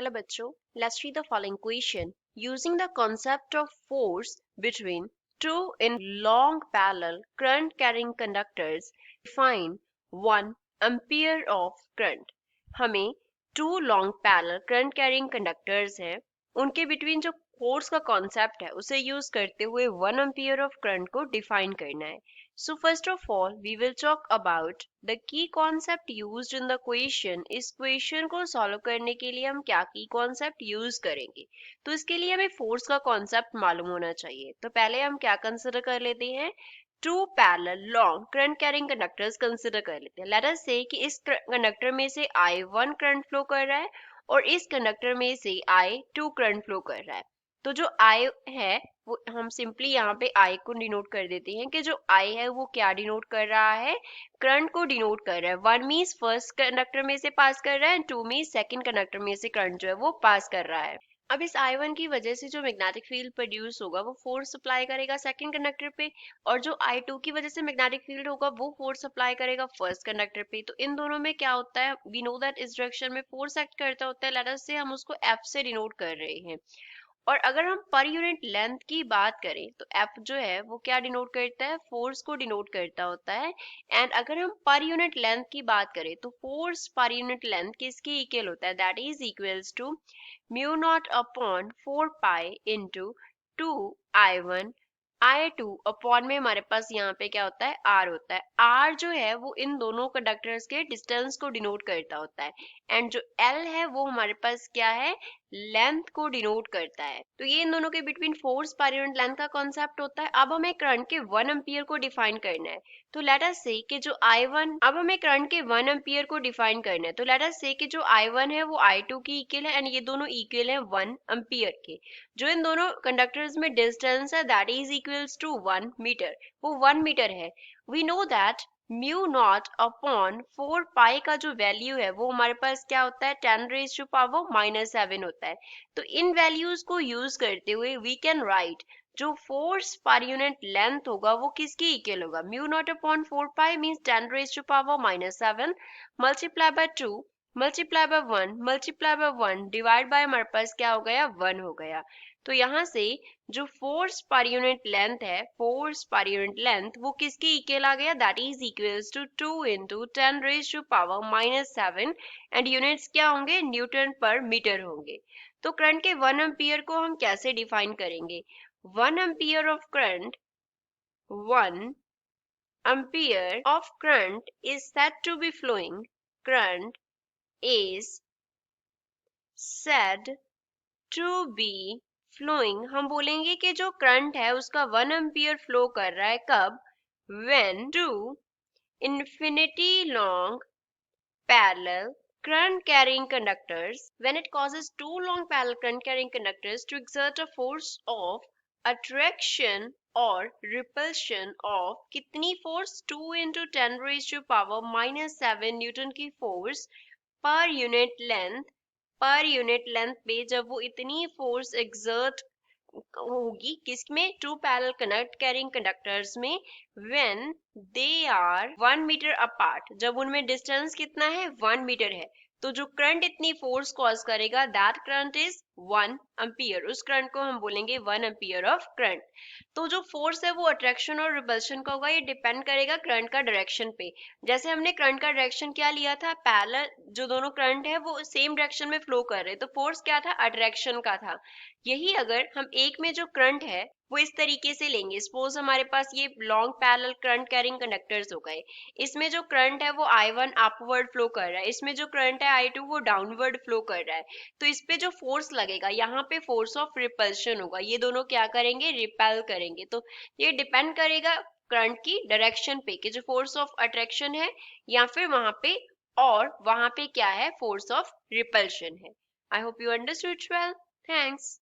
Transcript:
वाले बच्चों, let's read the following question. Using the concept of force between two in long parallel current carrying conductors, define 1 ampere of current. हमें two long parallel current carrying conductors हैं, उनके between जो force का concept है उसे use करते हुए 1 ampere of current को डिफाइन करना है. So first of all, we will talk about the key concept used in the question. इस क्वेश्चन को सॉल्व करने के लिए हम क्या की कॉन्सेप्ट यूज करेंगे. तो इसके लिए हमें फोर्स का कॉन्सेप्ट मालूम होना चाहिए. तो पहले हम क्या कंसिडर कर लेते हैं, two parallel long current carrying conductors consider कर लेते हैं. लेट अस से कि इस कंडक्टर में से I1 करंट फ्लो कर रहा है और इस कंडक्टर में से I2 करंट फ्लो कर रहा है. तो जो I है वो हम सिंपली यहाँ पे I को डिनोट कर देते हैं कि जो I है वो क्या डिनोट कर रहा है, करंट को डिनोट कर रहा है. 1 मीन्स फर्स्ट कंडक्टर में से पास कर रहा है एंड 2 मीन्स सेकंड कंडक्टर में से करंट जो है वो पास कर रहा है. अब इस I1 की वजह से जो मैग्नेटिक फील्ड प्रोड्यूस होगा वो फोर्स सप्लाई करेगा सेकंड कंडक्टर पे, और जो I2 की वजह से मैग्नेटिक फील्ड होगा वो फोर्स सप्लाई करेगा फर्स्ट कंडक्टर पे. तो इन दोनों में क्या होता है, वी नो दैट इस डायरेक्शन में फोर्स एक्ट करता होता है. लेट अस से हम उसको F से डिनोट कर रहे हैं. और अगर हम पर यूनिट लेंथ की बात करें तो F जो है वो क्या डिनोट करता है, फोर्स को डिनोट करता होता है. एंड अगर हम पर यूनिट लेंथ की बात करें तो फोर्स पर यूनिट लेंथ किसके इक्वल होता है, that is equals to mu naught upon 4 pi into 2I1 I2 upon में हमारे पास यहाँ पे क्या होता है, R होता है. R जो है वो इन दोनों कंडक्टर्स के डिस्टेंस को डिनोट करता होता है. एंड जो L है वो हमारे पास क्या है, लेंथ को डिनोट करता है. तो ये इन दोनों के बिटवीन फोर्स पर यूनिट लेंथ का कॉन्सेप्ट होता है. अब हमें करंट के 1 एम्पियर को डिफाइन करना है. तो लेट अस से कि जो I1, अब हमें करंट के 1 एम्पियर को डिफाइन करना है. तो लेट अस से कि जो I1 है वो I2 की इक्वल है एंड ये दोनों इक्वल है 1 एम्पियर के. जो इन दोनों कंडक्टर्स में डिस्टेंस है that is equals to 1 metre, वो 1 मीटर है. We know that mu naught upon 4 pi का जो वैल्यू है वो हमारे पास क्या होता है, 10 रेज़ टू पावर -7 होता है. तो इन वैल्यूज को यूज करते हुए वी कैन राइट जो फोर्स पर यूनिट लेंथ होगा वो किसकी इक्वल होगा, mu naught upon 4 pi means 10 raise to power -7 multiply by 2 multiply by 1 multiply by 1 divide by हमारे पास क्या हो गया, 1 हो गया. तो यहाँ से जो फोर्स पर यूनिट लेंथ है, फोर्स पर यूनिट लेंथ वो किसकी इक्वल आ गया, that is equals to 2 into 10 raise to power -7 and units क्या होंगे, न्यूटन पर मीटर होंगे. तो करंट के 1 एम्पियर को हम कैसे डिफाइन करेंगे, 1 ampere of current, 1 ampere of current is said to be flowing, current is said to be flowing. हम बोलेंगे कि जो करंट है उसका 1 एम्पियर फ्लो कर रहा है कब, when two infinity long parallel current carrying conductors, when it causes two long parallel current carrying conductors to exert a force of attraction और repulsion of कितनी force, 2 into 10 raised to power -7 newton की force पर unit length पे जब वो इतनी force exert होगी किसमें, two parallel connect carrying conductors में, when they are 1 metre apart, जब उनमें डिस्टेंस कितना है, 1 मीटर है. तो जो करंट इतनी फोर्स कॉज करेगा दैट करंट इज 1 एम्पियर. उस करंट को हम बोलेंगे 1 एम्पियर ऑफ करंट. तो जो फोर्स है वो अट्रैक्शन और रिपल्शन का होगा, ये डिपेंड करेगा करंट का डायरेक्शन पे. जैसे हमने करंट का डायरेक्शन क्या लिया था, पैरेलल जो दोनों करंट है वो सेम डायरेक्शन में फ्लो कर रहे, तो फोर्स क्या था, अट्रैक्शन का था. यही अगर हम एक में जो करंट है वो इस तरीके से लेंगे, सपोज हमारे पास ये long parallel current carrying conductors हो गए, इसमें जो करंट है वो I1 अपवर्ड फ्लो कर रहा है, इसमें जो करंट है I2 वो डाउनवर्ड फ्लो कर रहा है. तो इस पे जो फोर्स लगेगा यहाँ पे फोर्स ऑफ रिपल्शन होगा, ये दोनों क्या करेंगे, रिपेल करेंगे. तो ये डिपेंड करेगा करंट की डायरेक्शन पे कि जो फोर्स ऑफ अट्रैक्शन है या फिर वहां पे, और वहां पे क्या है, फोर्स ऑफ रिपल्शन है. I hope you understood well. Thanks.